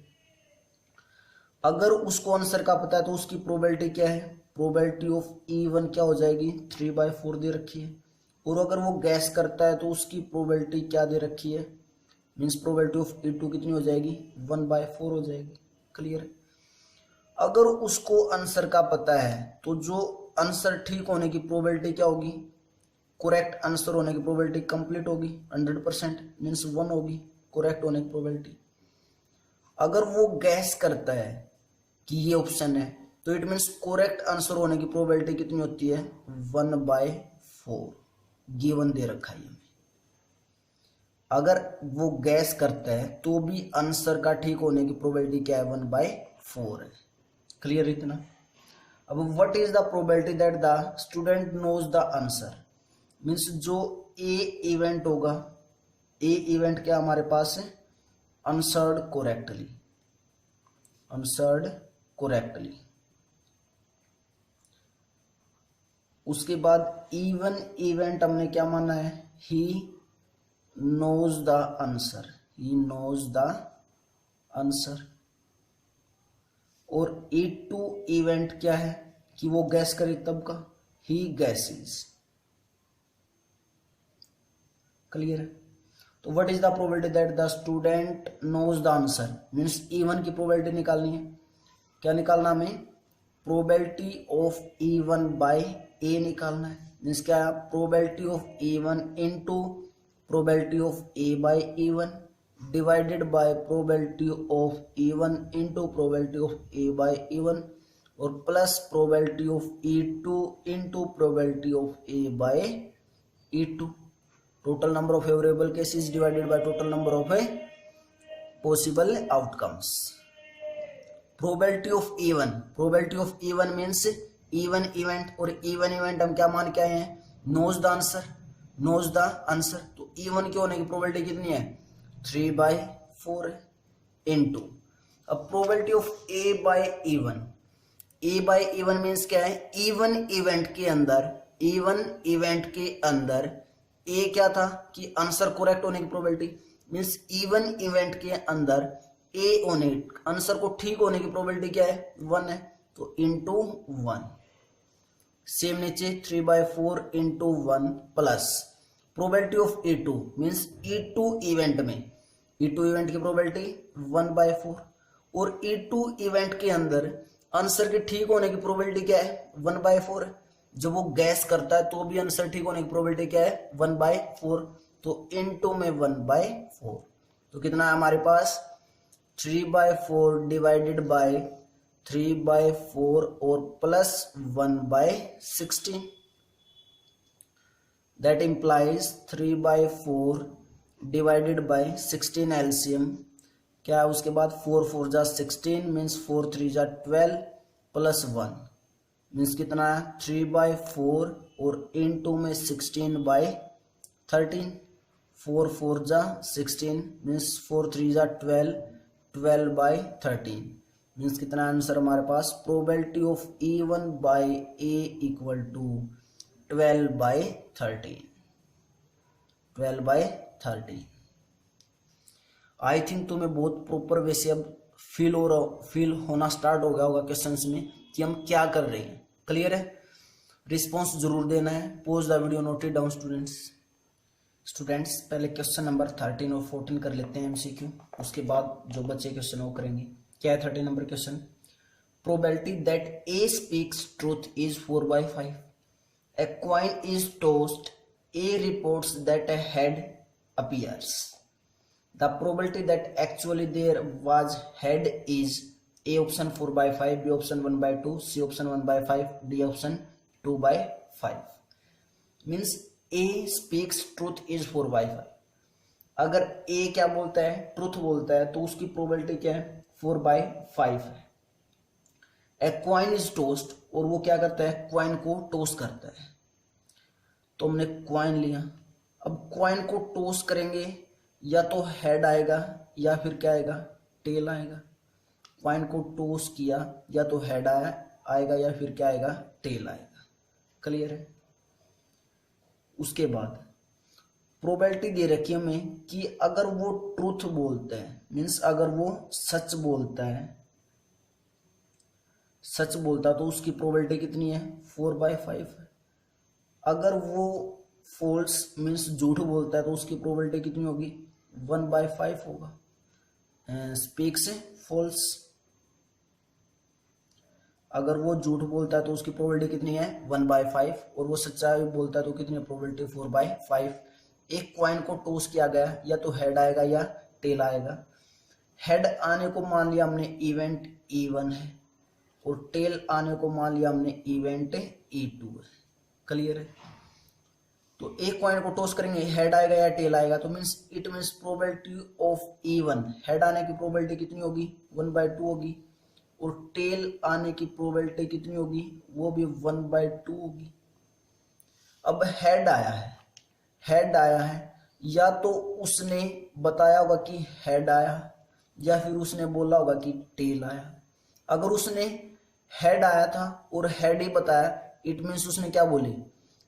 अगर उसको आंसर का पता है तो उसकी प्रोबेबिलिटी क्या है, प्रोबेबिलिटी ऑफ E1 क्या हो जाएगी, 3/4 दे रखी है. और अगर वो गैस करता है तो उसकी प्रोबेबिलिटी क्या दे रखी है, मीन्स प्रोबेबिलिटी ऑफ E2 कितनी हो जाएगी, 1/4 हो जाएगी. क्लियर है. अगर उसको आंसर का पता है तो जो आंसर ठीक होने की प्रोबेबिलिटी क्या होगी, करेक्ट आंसर होने की प्रोबेबिलिटी कंप्लीट होगी 100%, मीन्स 1 होगी करेक्ट होने की प्रोबेबिलिटी. अगर वो गैस करता है कि ये ऑप्शन है तो इट मीन्स करेक्ट आंसर होने की प्रोबेबिलिटी कितनी होती है, 1/4 गिवन दे रखा है. अगर वो गैस करता है तो भी आंसर का ठीक होने की प्रोबेबिलिटी क्या है, 1/4 है. क्लियर इतना. अब what is the probability that the student knows the answer, means जो ए इवेंट होगा, ए इवेंट क्या हमारे पास है, आंसर्ड करेक्टली, आंसर्ड करेक्टली. उसके बाद E1 इवेंट हमने क्या माना है, ही knows the answer, he knows the answer. और E2 इवेंट क्या है कि वो गैस करे तब का, he guesses. क्लियर है. तो what is the probability that the student knows the answer, means E1 की प्रोबेबिलिटी निकालनी है. क्या निकालना हमें, प्रोबेबिलिटी ऑफ E1 बाय ए निकालना है. मीन्स क्या, probability of E1 into probability of A by E1 divided by probability of E1 into probability of A by E1 और plus probability of E2 into probability of A by E2. Total number of favorable cases divided by total number of possible outcomes. Probability of E1, probability of E1 means E1 event, और E1 event हम क्या मान के आए हैं, knows the answer, knows the answer. तो E1 के होने की प्रोबेबिलिटी कितनी है, 3/4 है, इनटू अब probability of A by E1. A by E1 means क्या है, E1 इवेंट के अंदर, E1 इवेंट के अंदर A क्या था कि आंसर करेक्ट होने की प्रोबेबिलिटी, मीन्स E1 इवेंट के अंदर A होने, आंसर को ठीक होने की प्रोबेबिलिटी क्या है, 1 है. तो इनटू 1. सेम नीचे 3/4 into 1 plus probability of E2 means E2 event में, E2 इवेंट की प्रोबेबिलिटी 1/4, और E2 इवेंट के अंदर आंसर के ठीक होने की प्रोबेबिलिटी क्या है, 1/4 है. जब वो गैस करता है तो भी आंसर ठीक होने की प्रोबेबिलिटी क्या है, 1/4. तो इनटू में 1/4. तो कितना है हमारे पास, 3/4 डिवाइडेड बाय 3/4 और plus 1/16. That implies 3/4 divided by 16 LCM क्या है, उसके बाद 4 4 जा 16 मीन्स 4 3 जा 12 प्लस 1 मीन्स कितना है, 3/4 और इनटू में 16/13. 4 4 जा 16 मीन्स 4 3 जा 12, 12/13 मीन्स कितना आंसर हमारे पास, probability of E1 by A equal to 12/13. 12/13. I think तुम्हें बहुत प्रॉपर वैसे अब फील होना स्टार्ट हो गया होगा क्वेश्चंस में कि हम क्या कर रहे हैं। क्लियर है? रिस्पॉन्स जरूर देना है। Pause the video, note it down students. पहले क्वेश्चन नंबर 13 और 14 कर लेते हैं MCQ, उसके बाद जो बच्चे क्वेश्चन वो करेंगे। क्या है 13 number question? Probability that A speaks truth is 4/5. A coin is tossed. A reports that a head appears. The probability that actually there was head is A option 4/5, B option 1/2, C option 1/5, D option 2/5. Means A speaks truth is 4/5. अगर A क्या बोलता है, truth बोलता है, तो उसकी probability क्या है? 4/5 है। ए क्वाइन इज टोस्ट, और वो क्या करता है? क्वाइन को टोस्ट करता है। तो हमने क्वाइन लिया, अब क्वाइन को टोस्ट करेंगे, या तो हेड आएगा या फिर क्या आएगा? टेल आएगा। क्वाइन को टोस्ट किया, या तो हेड आएगा या फिर क्या आएगा? टेल आएगा। क्लियर है? उसके बाद प्रोबेबिलिटी दे रखी है हमें कि अगर वो ट्रूथ बोलता है, मीन्स अगर वो सच बोलता है, तो उसकी प्रोबेबिलिटी कितनी है? 4/5 है। अगर वो फॉल्स मीन्स झूठ बोलता है, तो उसकी प्रोबेबिलिटी कितनी होगी? 1/5 होगा। स्पीक्स फॉल्स, अगर वो झूठ बोलता है तो उसकी प्रोबेबिलिटी कितनी है? 1/5, और वो सच्चाई बोलता है तो कितनी प्रोबेबिलिटी? 4/5। एक क्वाइन को टॉस किया गया, या तो हेड आएगा या टेल आएगा। हेड आने को मान लिया हमने इवेंट E1 है, और टेल आने को मान लिया हमने इवेंट E2 है। क्लियर है? तो एक क्वाइन को टॉस करेंगे, हेड आएगा या टेल आएगा, तो it means probability of E1, head आने की प्रोबेबिलिटी कितनी होगी? 1/2 होगी, और टेल आने की प्रोबेबिलिटी कितनी होगी? वो भी 1/2 होगी। अब हेड आया है, या तो उसने बताया होगा कि हेड आया, या फिर उसने बोला होगा कि टेल आया। अगर उसने हेड आया था और हेड ही बताया, इट मीन्स उसने क्या बोले?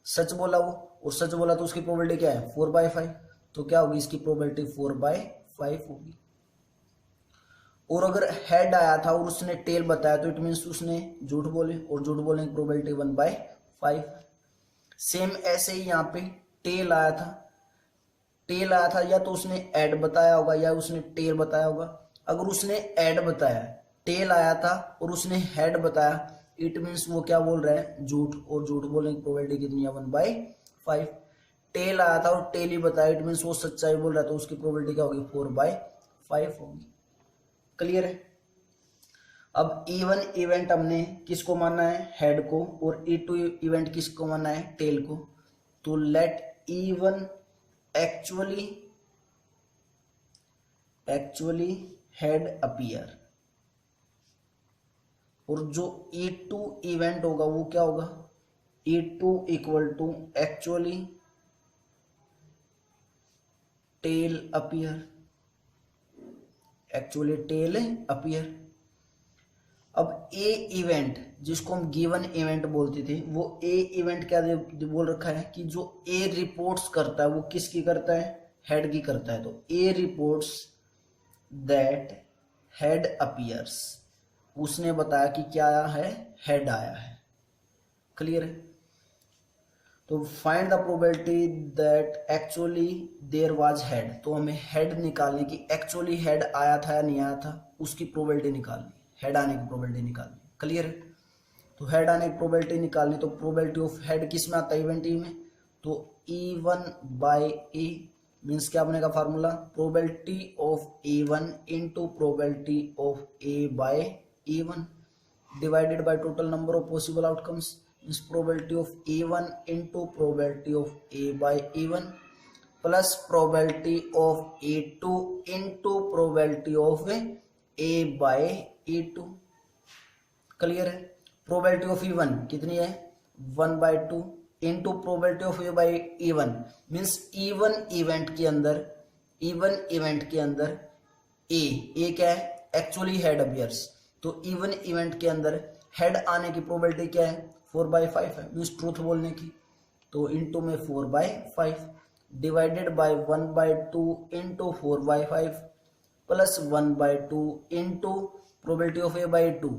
सच बोला वो, और सच बोला तो उसकी प्रोबेबिलिटी क्या है? 4/5। तो क्या होगी इसकी प्रोबेबिलिटी? 4/5 होगी। और अगर हेड आया था और उसने टेल बताया, तो इट मीन्स उसने झूठ बोले, और झूठ बोलने की प्रोबेबिलिटी 1/5। सेम ऐसे ही यहाँ पे टेल आया था, या तो उसने एड बताया होगा या उसने टेल बताया होगा। अगर उसने एड बताया, टेल आया था और उसने हेड बताया, इट मीन्स वो क्या बोल रहा है? झूठ, और झूठ बोलने की प्रोबेबिलिटी कितनी है? 1/5। टेल आया था और टेल ही बताया, इट मीन्स वो सच्चाई बोल रहा है, तो उसकी प्रोबेबिलिटी क्या होगी? 4/5 होगी। क्लियर है? अब E1 इवेंट हमने किसको मानना है? हेड को, और E2 इवेंट किसको मानना है? टेल को। तो late E1 actually head appear, और जो E2 इवेंट होगा वो क्या होगा? E2 equal to actually tail appear, अब ए इवेंट जिसको हम गिवन इवेंट बोलते थे, वो ए इवेंट क्या बोल रखा है कि जो ए रिपोर्ट्स करता है वो किसकी करता है? हेड की करता है। तो ए रिपोर्ट्स दैट हेड अपीयर्स, उसने बताया कि क्या आया है? हेड आया है। क्लियर है? तो find the probability that actually there was head, तो हमें हेड निकालने की, एक्चुअली हेड आया था या नहीं आया था उसकी प्रोबेबिलिटी निकालनी, हेड आने की प्रोबेबिलिटी निकालनी। क्लियर है? तो हेड आने की प्रोबेबिलिटी निकालनी, तो प्रोबेबिलिटी ऑफ हेड किस में आता है? इवेंट ई में। तो E1/A मीन्स क्या बनेगा formula? Probability of E1 into probability of A/E1 divided by total number of possible outcomes, means probability of E1 into probability of A/E1 plus probability of E2 into probability of A/E2। Clear है? Probability of E1 कितनी है? 1/2 into probability of A/E1 means E1 event के अंदर ए क्या है? Actually head appears. तो E1 event के अंदर हेड आने की प्रोबेबिलिटी क्या है? 4/5 है, मीन्स ट्रूथ बोलने की। तो इंटू में 4/5 divided by 1/2 into 4/5 plus 1/2 into probability of A/2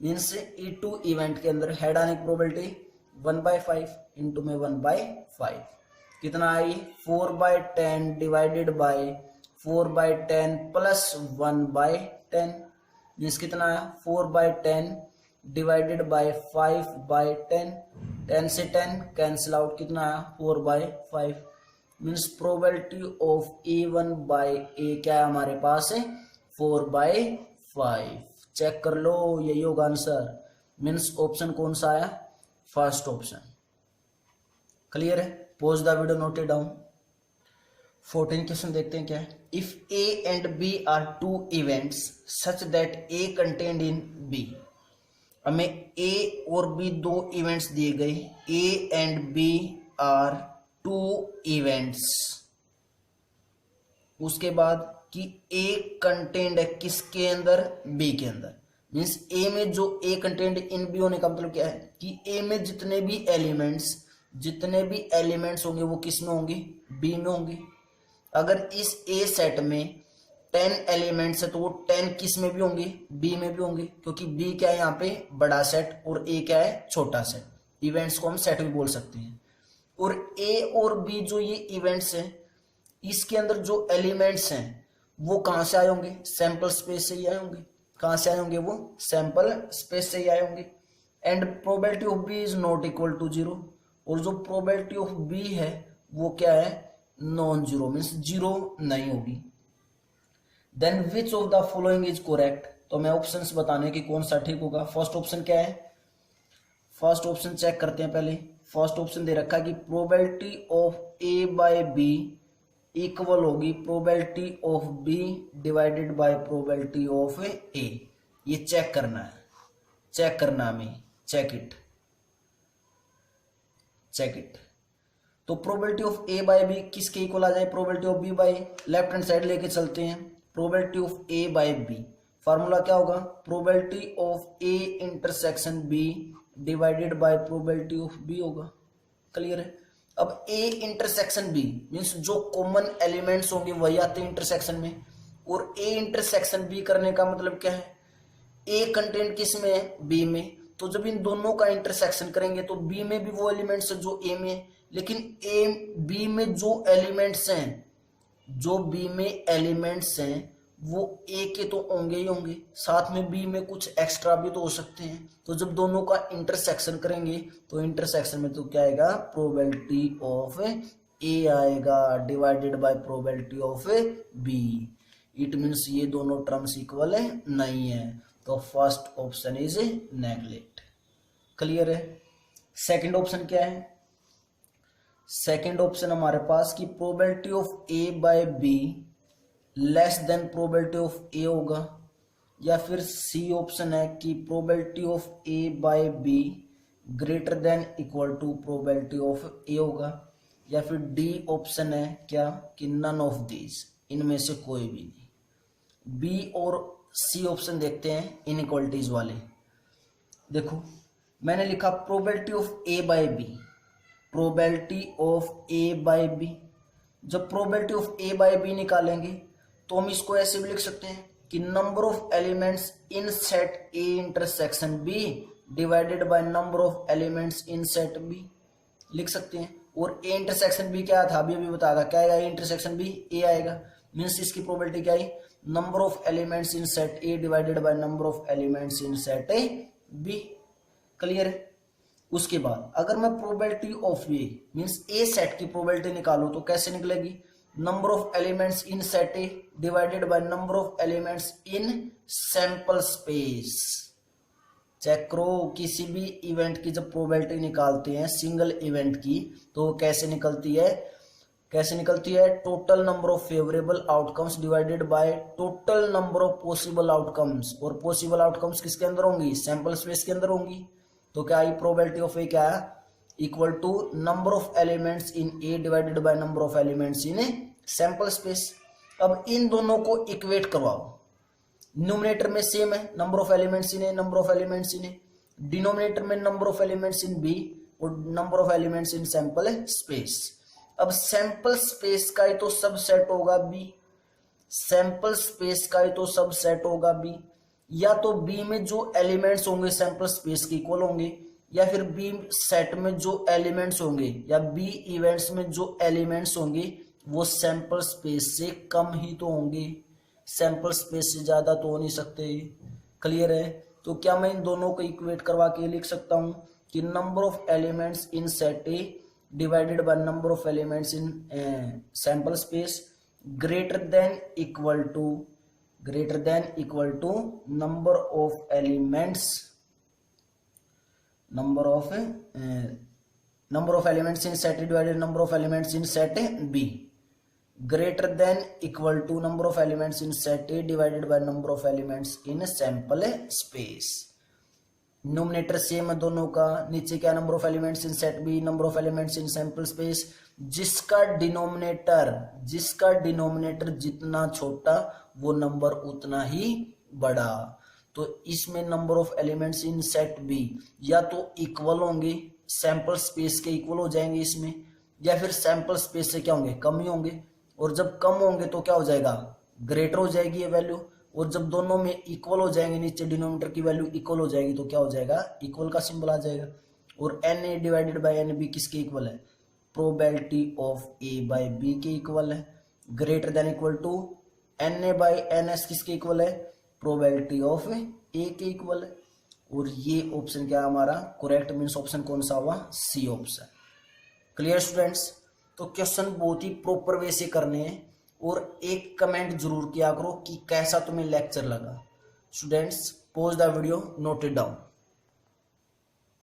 means E2 event के अंदर हेड आने की प्रोबेबिलिटी 1/5 इंटू में 1/5 कितना आई 4/10 डिवाइडेड बाय 4/10 प्लस 1/10 मीन्स कितना आया 4/10 डिवाइडेड बाय 5/10 10 से 10 कैंसिल आउट कितना आया 4/5 मीन्स प्रोबेबिलिटी ऑफ A1/A क्या है हमारे पास है 4/5 चेक कर लो यही होगा आंसर मीन्स ऑप्शन कौन सा आया फर्स्ट ऑप्शन क्लियर है pause the video note it down 14 question देखते हैं क्या है if A and B are two events such that A contained in B हमें A और B दो इवेंट्स दिए गए A and B are two events उसके बाद कि A कंटेन्ड है किसके अंदर B के अंदर मीन्स A में जो A कंटेन्ड इन B होने का मतलब क्या है कि A में जितने भी एलिमेंट्स होंगे वो किस में होंगे B में होंगे अगर इस A सेट में 10 एलिमेंट्स है तो वो 10 किस में भी होंगे B में भी होंगे क्योंकि B क्या है यहाँ पे बड़ा सेट और A क्या है छोटा सेट इवेंट्स को हम सेट भी बोल सकते हैं और A और B जो ये इवेंट्स हैं इसके अंदर जो एलिमेंट्स हैं वो कहाँ से आए होंगे सैंपल स्पेस से ही आए होंगे कहाँ से आए होंगे वो सैंपल स्पेस से ही आए होंगे and probability of B is not equal to 0 और जो प्रोबेबिलिटी ऑफ B है वो क्या है नॉन जीरो मीन्स जीरो नहीं होगी then which of the following is correct तो मैं ऑप्शंस बताने की कौन सा ठीक होगा फर्स्ट ऑप्शन क्या है फर्स्ट ऑप्शन चेक करते हैं पहले फर्स्ट ऑप्शन दे रखा है कि प्रोबेबिलिटी ऑफ A/B इक्वल होगी probability of B divided by probability of A ये चेक करना हमें चेक इट तो प्रोबेबिलिटी ऑफ A/B किसके इक्वल आ जाए probability of B by left hand side लेके चलते हैं प्रोबेबिलिटी ऑफ A/B फार्मूला क्या होगा probability of A intersection B divided by probability of B होगा क्लियर है अब A इंटरसेक्शन B मीन्स जो कॉमन एलिमेंट्स होंगे वही आते हैं इंटरसेक्शन में और A इंटरसेक्शन B करने का मतलब क्या है A कंटेंट किस में है B में तो जब इन दोनों का इंटरसेक्शन करेंगे तो B में भी वो एलिमेंट्स है जो A में है लेकिन B में जो एलिमेंट्स हैं वो A के तो होंगे ही होंगे साथ में B में कुछ एक्स्ट्रा भी तो हो सकते हैं तो जब दोनों का इंटरसेक्शन करेंगे तो इंटरसेक्शन में तो क्या आएगा प्रोबेबिलिटी ऑफ A आएगा divided by probability of B it means ये दोनों टर्म्स इक्वल है नहीं है तो first option is neglect clear है सेकंड ऑप्शन क्या है सेकंड ऑप्शन हमारे पास कि probability of A/B less than probability of A होगा या फिर सी ऑप्शन है कि probability of A/B greater than equal to probability of A होगा या फिर डी ऑप्शन है क्या कि नन ऑफ दीज इनमें से कोई भी नहीं बी और सी ऑप्शन देखते हैं इनइक्वालिटीज वाले देखो मैंने लिखा probability of A/B probability of A/B जब प्रोबेबिलिटी ऑफ A/B निकालेंगे तो हम इसको ऐसे भी लिख सकते हैं कि number of elements in set A intersection B divided by number of elements in set B लिख सकते हैं और A इंटरसेक्शन B क्या था अभी बताया था क्या आएगा A इंटरसेक्शन B A आएगा मीन्स इसकी प्रोबेबिलिटी क्या आई number of elements in set A divided by number of elements in set B clear है उसके बाद अगर मैं probability of A means A set की प्रोबेबिलिटी निकालूं तो कैसे निकलेगी number of elements in set A divided by number of elements in sample space check करो किसी भी इवेंट की जब प्रोबेबिलिटी निकालते हैं सिंगल इवेंट की तो कैसे निकलती है total number of favourable outcomes divided by total number of possible outcomes और पॉसिबल आउटकम्स किसके अंदर होंगी सैंपल स्पेस के अंदर होंगी तो क्या आई प्रोबेबिलिटी ऑफ ए क्या है equal to number of elements in A divided by number of elements in sample space अब इन दोनों को इक्वेट करवाओ न्यूमरेटर में सेम है number of elements in A number of elements in A denominator में number of elements in B और number of elements in sample space अब सैंपल स्पेस का ही तो सबसेट होगा बी सैंपल स्पेस का ही तो सब सेट होगा बी, या तो बी में जो एलिमेंट्स होंगे सैंपल स्पेस के इक्वल होंगे, या फिर बी सेट में जो एलिमेंट्स होंगे या बी इवेंट्स में जो एलिमेंट्स होंगे वो सैंपल स्पेस से कम ही तो होंगे, सैंपल स्पेस से ज्यादा तो हो नहीं सकते। क्लियर है? तो क्या मैं इन दोनों को इक्वेट करवा के लिख सकता हूं कि number of elements in set A divided by number of elements in sample space greater than equal to number of elements in set A divided number of elements in set B greater than equal to number of elements in set A divided by number of elements in sample space। Numerator same है दोनों का, नीचे क्या number of elements in set B, number of elements in sample space, जिसका denominator जितना छोटा वो number उतना ही बड़ा। तो इसमें number of elements in set B या तो इक्वल होंगे, सैंपल स्पेस के इक्वल हो जाएंगे इसमें, या फिर सैंपल स्पेस से क्या होंगे, कम ही होंगे। और जब कम होंगे तो क्या हो जाएगा, ग्रेटर हो जाएगी ये वैल्यू। और जब दोनों में इक्वल हो जाएंगे, नीचे डिनोमिनेटर की वैल्यू इक्वल हो जाएगी तो क्या हो जाएगा, इक्वल का सिंबल आ जाएगा। और N A divided by N B किसके इक्वल है, probability of A by B के इक्वल है। Greater than equal to N A by N S किसके इक्वल है, प्रोबेबिलिटी ऑफ ए के इक्वल है। और ये ऑप्शन क्या है हमारा करेक्ट, मीन्स ऑप्शन कौन सा हुआ, सी ऑप्शन। Clear students? तो क्वेश्चन बहुत ही प्रॉपर वे से करने हैं और एक कमेंट जरूर किया करो कि कैसा तुम्हें लेक्चर लगा। Students pause the video, note it down.